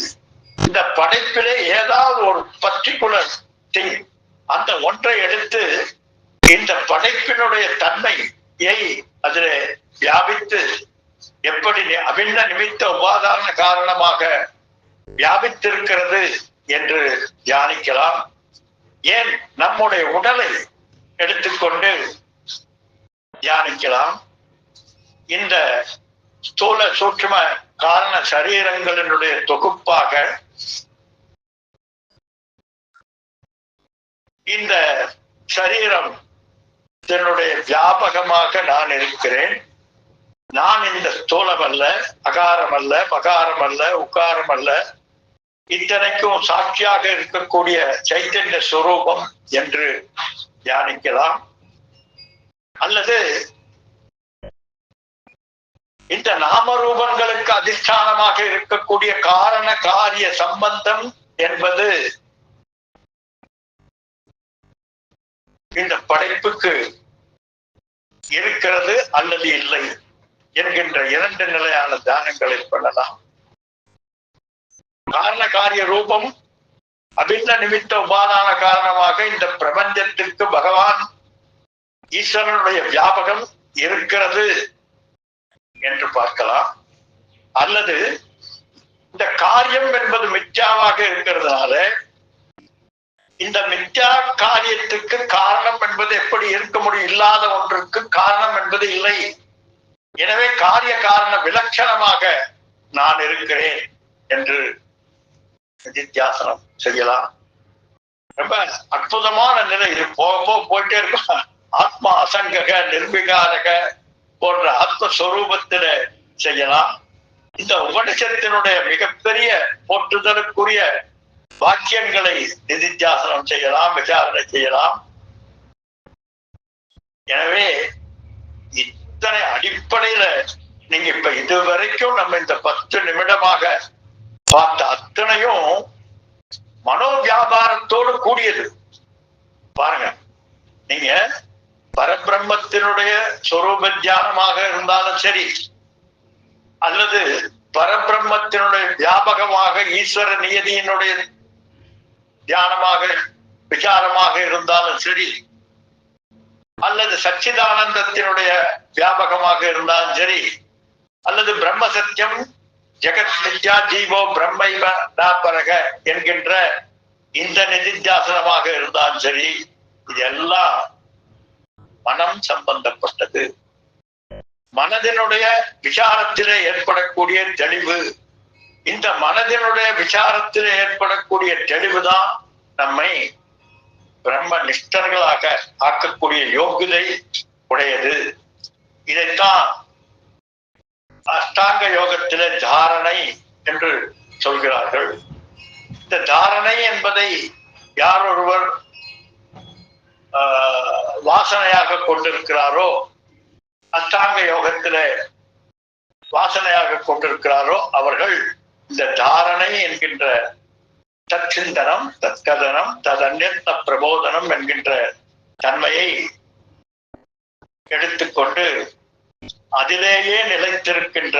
Speaker 1: இந்த படைப்பிலே ஏதாவது ஒரு பர்டிகுலர் திங், அந்த ஒன்றை எடுத்து இந்த படைப்பினுடைய தன்மையை அதில் வியாபித்து எப்படி அபின்ன நிமித்த உபாதான காரணமாக வியாபித்திருக்கிறது என்று தியானிக்கலாம். ஏன் நம்முடைய உடலை எடுத்துக்கொண்டு தியானிக்கலாம். இந்த ஸ்தூல சூட்சும காரண சரீரங்களினுடைய தொகுப்பாக இந்த சரீரம் என்னுடைய வியாபகமாக நான் இருக்கிறேன். நான் இந்த ஸ்தூலம் அல்ல, அகாரம் அல்ல, பகாரம் அல்ல, உக்காரம் அல்ல, இத்தனைக்கும் சாட்சியாக இருக்கக்கூடிய சைத்தன்ய ஸ்வரூபம் என்று தியானிக்கலாம். அல்லது இந்த நாமரூபங்களுக்கு அதிஷ்டானமாக இருக்கக்கூடிய காரண காரிய சம்பந்தம் என்பது இந்த படைப்புக்கு இருக்கிறது அல்லது இல்லை என்கின்ற இரண்டு நிலையான தியானங்களை பண்ணலாம். காரண காரிய ரூபம் அபின்ன நிமித்த உபாதான காரணமாக இந்த பிரபஞ்சத்திற்கு பகவான் ஈஸ்வரனுடைய வியாபகம் இருக்கிறது என்று பார்க்கலாம். அல்லது இந்த காரியம் என்பது மித்யாவாக இருக்கிறதுனால இந்த மித்யா காரியத்துக்கு காரணம் என்பது எப்படி இருக்க முடியும்? இல்லாத ஒன்றுக்கு காரணம் என்பது இல்லை. எனவே காரிய காரண விலட்சணமாக நான் இருக்கிறேன் என்று நிதித்தியாசனம் செய்யலாம். ரொம்ப அற்புதமான நிலை. இது போக போயிட்டே இருக்கும். ஆத்மா அசங்கக நிர்விகாரக போன்ற ஆத்மஸ்வரூபத்தில செய்யலாம். இந்த உபனிஷத்தினுடைய மிகப்பெரிய போற்றுதலுக்குரிய வாக்கியங்களை நிதித்தியாசனம் செய்யலாம், விசாரணை செய்யலாம். எனவே இத்தனை அடிப்படையில நீங்க இப்ப இதுவரைக்கும் நம்ம இந்த 10 நிமிடமாக பார்த்த அத்தனையும் மனோவியாபாரத்தோடு கூடியது. பாருங்க, நீங்க பரபிரம்மத்தினுடைய சொரூப தியானமாக இருந்தாலும் சரி, அல்லது பரபிரம்மத்தினுடைய வியாபகமாக ஈஸ்வர நியதியினுடைய தியானமாக விசாரமாக இருந்தாலும் சரி, அல்லது சச்சிதானந்தத்தினுடைய வியாபகமாக இருந்தாலும் சரி, அல்லது பிரம்ம சத்தியம் ஜெகத் நித்யா ஜீவோ பிரம்மைவ நாபரக என்கின்ற இந்த நிதித்தியாசனமாக இருந்தாலும் சரி, இதெல்லாம் மனம் சம்பந்தப்பட்டது. மனதினுடைய விசாரத்திலே ஏற்படக்கூடிய தெளிவு, இந்த மனதினுடைய விசாரத்திலே ஏற்படக்கூடிய தெளிவுதான் நம்மை பிரம்ம நிஷ்டர்களாக ஆக்கக்கூடிய யோகிதை உடையது. இதைத்தான் அஷ்டாங்க யோகத்திலே தாரணை என்று சொல்கிறார்கள். இந்த தாரணை என்பதை யார் ஒருவர் வாசனையாக கொண்டிருக்கிறாரோ, அஷ்டாங்க யோகத்திலே வாசனையாக கொண்டிருக்கிறாரோ, அவர்கள் இந்த தாரணை என்கின்ற தற்சிந்தனம், தற்கதனம், ததன்யத்த பிரபோதனம் என்கின்ற தன்மையை எடுத்துக்கொண்டு அதிலேயே நிலைத்திருக்கின்ற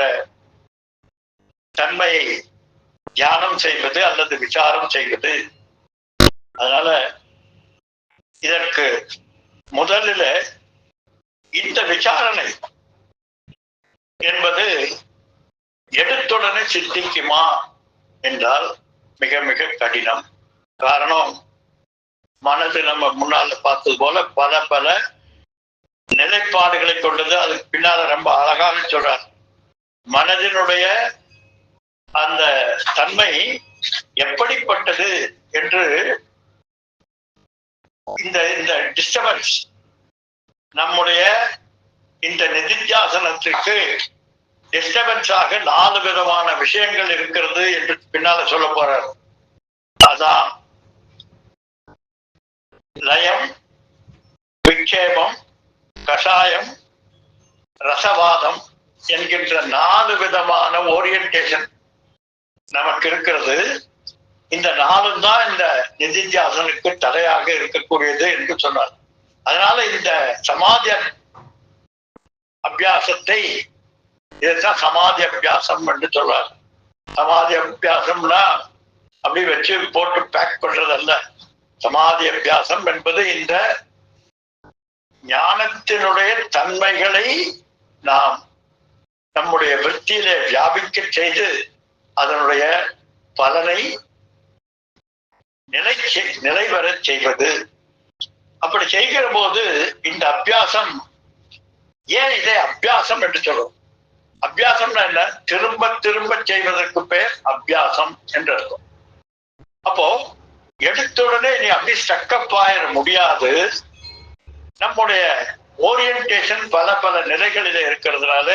Speaker 1: தன்மையை தியானம் செய்வது அல்லது விசாரம் செய்வது. அதனால இதற்கு முதலில் இந்த விசாரணை என்பது எடுத்துடனே சித்திக்குமா என்றால் மிக மிக கடினம். காரணம், மனது நம்ம முன்னால பார்த்தது போல பல பல நிலைப்பாடுகளை கொண்டது. அதுக்கு பின்னால ரொம்ப அழகாக சொல்றார். மனதினுடைய அந்த தன்மை எப்படிப்பட்டது என்று இந்த டிஸ்டர்பன்ஸ் நம்முடைய இந்த நிதித்தியாசனத்துக்கு டிஸ்டர்பன்ஸாக 4 விதமான விஷயங்கள் இருக்கிறது என்று பின்னால சொல்ல போறார். அதான் லயம், விக்ஷேபம், கஷாயம், ரசவாதம் என்கின்ற 4 விதமான ஓரியன்டேஷன் நமக்கு இருக்கிறது. இந்த நாளும் தான் இந்த நிதித்தியாசனுக்கு தடையாக இருக்கக்கூடியது என்று சொன்னார். அதனால இந்த சமாதி அபியாசத்தை இதுதான் சமாதி அபியாசம் என்று சொல்றார். சமாதி அபியாசம்னா அப்படி வச்சு போட்டு பேக் பண்றதல்ல. சமாதி அபியாசம் என்பது இந்த ஞானத்தினுடைய தன்மைகளை நாம் நம்முடைய விருத்தியிலே வியாபிக்க செய்து அதனுடைய பலனை நிலைவர செய்வது. அப்படி செய்கிற போது இந்த அபியாசம், ஏன் இதை அபியாசம் என்று சொல்றோம்? அபியாசம்னா என்ன? திரும்ப திரும்ப செய்வதற்கு பேர் அபியாசம் என்று அர்த்தம். அப்போ எடுத்துடனே நீ அப்படி ஸ்டக்கப் ஆயிட முடியாது. நம்முடைய ஓரியன்டேஷன் பல பல நிலைகளில் இருக்கிறதுனால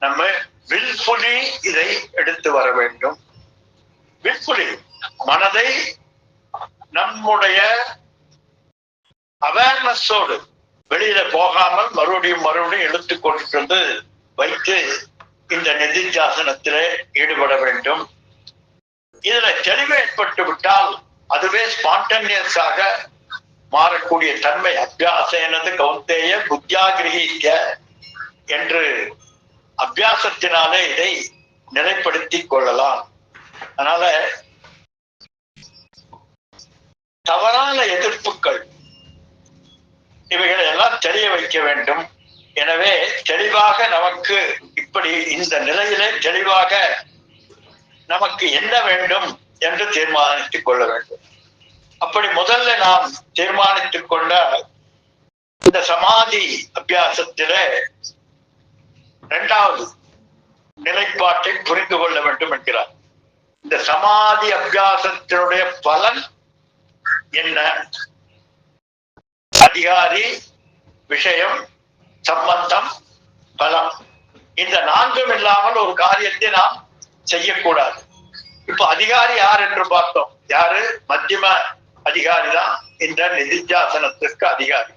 Speaker 1: நம்ம வில்ஃபுல்லி இதை எடுத்து வர வேண்டும். வில்ஃபுல்லி மனதை நம்முடைய அவேர்னஸோடு வெளியில போகாமல் மறுபடியும் மறுபடியும் எடுத்து கொண்டு வந்து வைத்து இந்த நிதித்தியாசனத்திலே ஈடுபட வேண்டும். இதுல தெளிவு ஏற்பட்டு விட்டால் அதுவே ஸ்பான்டேனியஸாக மாறக்கூடிய தன்மை. அபியாசனது கௌந்தேய புத்தியாகிரகிக்க என்று அபியாசத்தினாலே இதை நிலைப்படுத்தி கொள்ளலாம். அதனால தவறான எதிர்ப்புகள் இவைகளை எல்லாம் தெரிய வைக்க வேண்டும். எனவே தெளிவாக நமக்கு இப்படி இந்த நிலையிலே தெளிவாக நமக்கு என்ன வேண்டும் என்று தீர்மானித்துக் கொள்ள வேண்டும். அப்படி முதல்ல நாம் தீர்மானித்துக் கொண்ட இந்த சமாதி அபியாசத்திலே இரண்டாவது நிலைப்பாட்டை புரிந்து கொள்ள வேண்டும் என்கிறார். இந்த சமாதி அபியாசத்தினுடைய பலன் என்ன? அதிகாரி, விஷயம், சம்பந்தம், பலம். இந்த நான்கும் இல்லாமல் ஒரு காரியத்தை நாம் செய்யக்கூடாது. இப்ப அதிகாரி யார் என்று பார்த்தோம். யாரு? மத்தியம அதிகாரி தான் இந்த நிதித்தியாசனத்திற்கு அதிகாரி.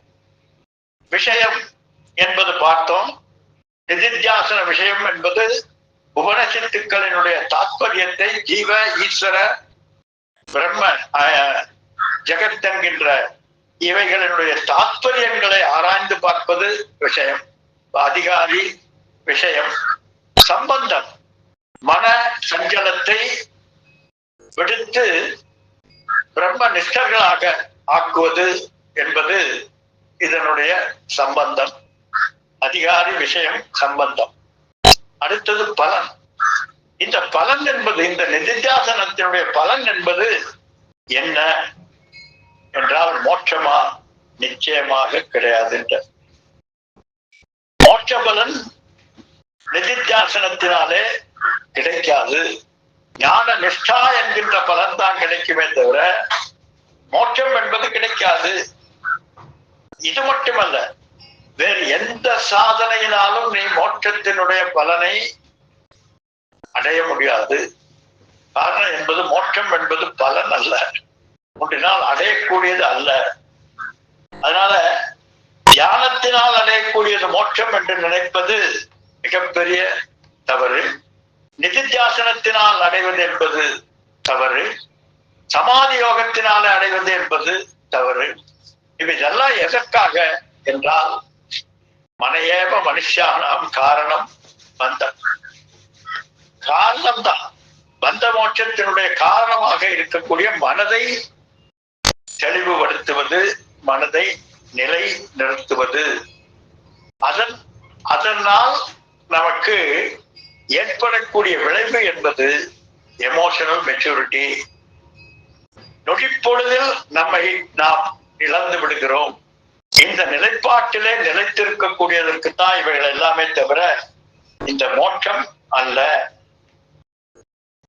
Speaker 1: விஷயம் என்பது பார்த்தோம். நிதித்தியாசன விஷயம் என்பது உபனிஷத்துக்களினுடைய தாத்பரியத்தை ஜீவ ஈஸ்வர பிரம்ம ஜெகத் என்கின்ற இவைகளினுடைய தாத்பரியங்களை ஆராய்ந்து பார்ப்பது விஷயம். அதிகாரி விஷயம். சம்பந்தம் மன சஞ்சலத்தை விடுத்து பிரம்ம நிஷ்டர்களாக ஆக்குவது என்பது இதனுடைய சம்பந்தம். அதிகாரி, விஷயம், சம்பந்தம். அடுத்தது பலன். இந்த பலன் என்பது, இந்த நிதித்தியாசனத்தினுடைய பலன் என்பது என்ன என்றால் மோட்சமா? நிச்சயமாக கிடையாது. மோட்ச பலன் நிதித்தியாசனத்தினாலே கிடைக்காது. ஞான நிஷ்டா என்கின்ற பலன் தான் கிடைக்குமே தவிர மோட்சம் என்பது கிடைக்காது. இது மட்டுமல்ல, வேறு எந்த சாதனையினாலும் நீ மோட்சத்தினுடைய பலனை அடைய முடியாது. காரணம் என்பது மோட்சம் என்பது பலன் அல்ல, ஒன்றினால் அடையக்கூடியது அல்ல. அதனால தியானத்தினால் அடையக்கூடியது மோட்சம் என்று நினைப்பது மிகப்பெரிய தவறு. நிதித்தியாசனத்தினால் அடைவது என்பது தவறு. சமாதி யோகத்தினால் அடைவது என்பது தவறு. இவையெல்லாம் எதற்காக என்றால் மனையேவ மனுஷானாம் காரணம் பந்தம். காரணம்தான் பந்த மோட்சத்தினுடைய காரணமாக இருக்கக்கூடிய மனதை தெளிவுபடுத்துவது, மனதை நிலை நிறுத்துவது. அதனால் நமக்கு ஏற்படக்கூடிய விளைவு என்பது எமோஷனல் மெச்சூரிட்டி. நொடிப்பொழுதில் நம்மை நாம் இழந்து விடுகிறோம். இந்த நிலைப்பாட்டிலே நிலைத்திருக்கக்கூடியதற்குத்தான் இவைகள் எல்லாமே தவிர இந்த மோட்சம் அல்ல.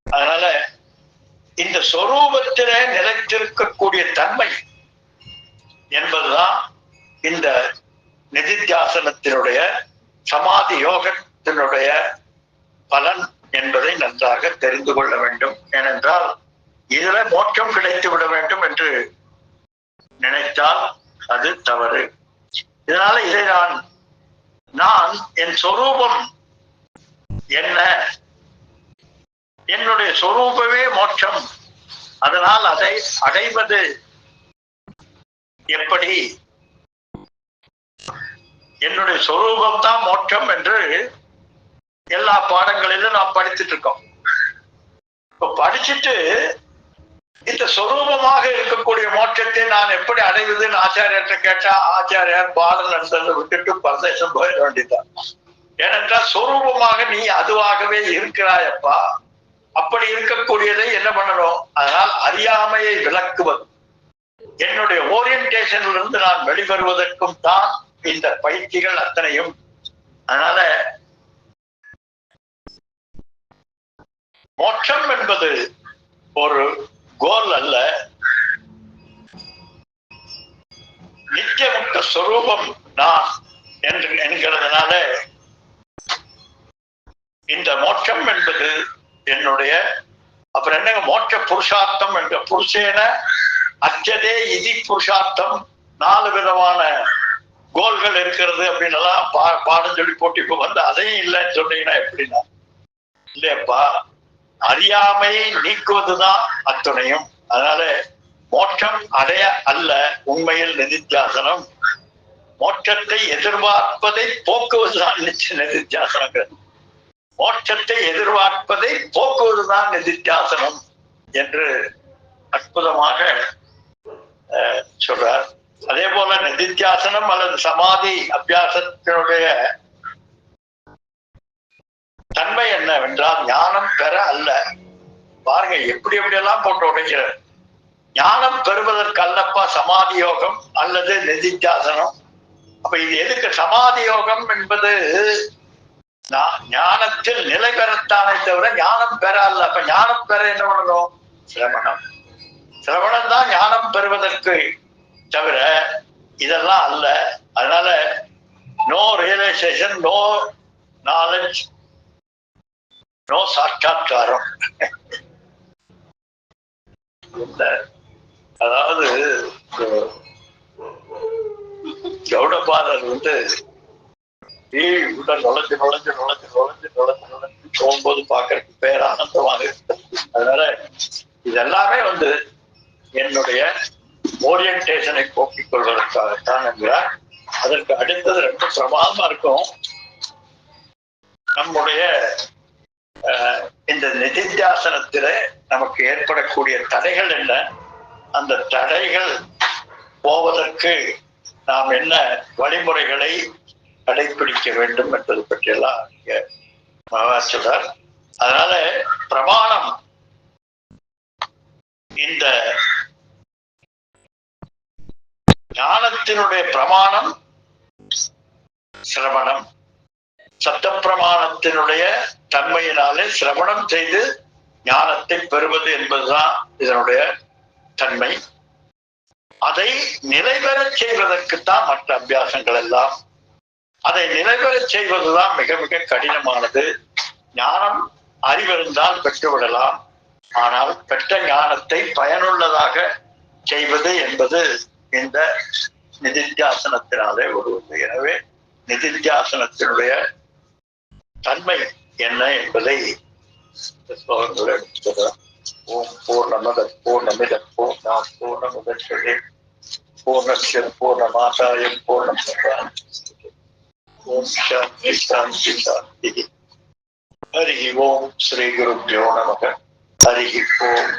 Speaker 1: அதனால இந்த சொரூபத்திலே நிலைத்திருக்கக்கூடிய தன்மை என்பதுதான் இந்த நிதித்தியாசனத்தினுடைய சமாதி யோகத்தினுடைய பலன் என்பதை நன்றாக தெரிந்து கொள்ள வேண்டும். ஏனென்றால் இதுல மோட்சம் கிடைத்து விட வேண்டும் என்று நினைத்தால் அது தவறு. இதனால இதை நான் என் சொரூபம் என்ன, என்னுடைய சொரூபமே மோட்சம் அதனால் அதை அடைவது எப்படி? என்னுடைய சொரூபம் தான் மோட்சம் என்று எல்லா பாடங்களிலும் நாம் படிச்சுட்டு இருக்கோம். இப்ப படிச்சுட்டு இந்த சொரூபமாக இருக்கக்கூடிய மோட்சத்தை நான் எப்படி அடைவதுன்னு ஆச்சாரியர்கிட்ட கேட்டா, ஆச்சாரியார் பாடல் நடந்ததை விட்டுட்டு பரதேசம் போயிட வேண்டியதான். ஏனென்றால் சொரூபமாக நீ அதுவாகவே இருக்கிறாயப்பா. அப்படி இருக்கக்கூடியதை என்ன பண்ணணும்? அதனால் அறியாமையை விளக்குவது, என்னுடைய ஓரியன்டேஷன்ல இருந்து நான் வெளிவருவதற்கும் தான் இந்த பயிற்சிகள் அத்தனையும். அதனால மோட்சம் என்பது ஒரு கோல் அல்ல, நித்தியமுக்த சொரூபம் நான் என்று என்கிறதுனால இந்த மோட்சம் என்பது என்னுடைய. அப்புறம் என்னங்க மோட்ச புருஷார்த்தம் என்ற புருஷேன அச்சதே இதி புருஷார்த்தம், 4 விதமான கோல்கள் இருக்கிறது அப்படின்னு எல்லாம் பாடம் சொல்லி போட்டு இப்ப வந்து அதையும் இல்லைன்னு சொன்னீங்கன்னா எப்படின்னா, இல்லையப்பா அறியாமையை நீக்குவதுதான் அத்துணையும். அதனால மோட்சம் அடைய அல்ல உண்மையில் நிதித்தியாசனம், மோட்சத்தை எதிர்பார்ப்பதை போக்குவதுதான் நிதித்தியாசனம். மோட்சத்தை எதிர்பார்ப்பதை போக்குவதுதான் நிதித்தியாசனம் என்று அற்புதமாக சொல்றார். அதே போல நிதித்தியாசனம் அல்லது சமாதி அபியாசத்தினுடைய தன்மை என்னவென்றால் ஞானம் பெற அல்ல. பாருங்க எப்படி எல்லாம் போட்டு உடைக்கிறார். ஞானம் பெறுவதற்கு அல்லப்பா சமாதி யோகம் அல்லது நிதித்தியாசனம். அப்ப இது எதுக்கு? சமாதி யோகம் என்பது ஞானத்தில் நிலை பெறத்தானே தவிர ஞானம் பெற அல்ல. அப்ப ஞானம் பெற என்ன பண்ணணும்? சிரவணம். சிரவணம் தான் ஞானம் பெறுவதற்கு தவிர இதெல்லாம் அல்ல. அதனால no realisation, no knowledge, no சாட்சாத்காரம். அதாவது கௌடபாதர் வந்து உள்ள நுழைஞ்சு போகும்போது பாக்குறதுக்கு பேரானந்தமாக இருக்கு. அதனால இதெல்லாமே வந்து என்னுடைய ஓரியன்டேஷனை போக்கிக் கொள்வதற்காகத்தான் என்கிறார். அதற்கு அடுத்தது ரொம்ப பிரமாதமா இருக்கும். நம்முடைய இந்த நிதித்தியாசனத்தில நமக்கு ஏற்படக்கூடிய தடைகள் என்ன, அந்த தடைகள் போவதற்கு நாம் என்ன வழிமுறைகளை கடைபிடிக்க வேண்டும் என்பது பற்றியெல்லாம் மகாராஜ் சொல்றார். அதனால பிரமாணம், இந்த ஞானத்தினுடைய பிரமாணம் சிரவணம். சத்த பிரமாணத்தினுடைய தன்மையினாலே சிரவணம் செய்து ஞானத்தை பெறுவது என்பதுதான் இதனுடைய தன்மை. அதை நிலைபெறச் செய்வதற்குத்தான் மற்ற அபியாசங்கள் எல்லாம். அதை நிலைபெறச் செய்வதுதான் மிக மிக கடினமானது. ஞானம் அறிவிருந்தால் பெற்றுவிடலாம், ஆனால் பெற்ற ஞானத்தை பயனுள்ளதாக செய்வது என்பது இந்த நிதித்தியாசனத்தினாலே வருவது. எனவே நிதித்தியாசனத்தினுடைய தன்மை என்ன என்பதை ஓம் பூர்ணமத பூர்ணமித பூர்ணாத் பூர்ணமுதச்யதே பூர்ணஸ்ய பூர்ணமாதாய பூர்ணமேவாவசிஷ்யதே. ஓம் சாந்தி சாந்தி சாந்தி. ஹரி ஓம் ஸ்ரீ குருப்யோ நமக. ஹரி ஓம்.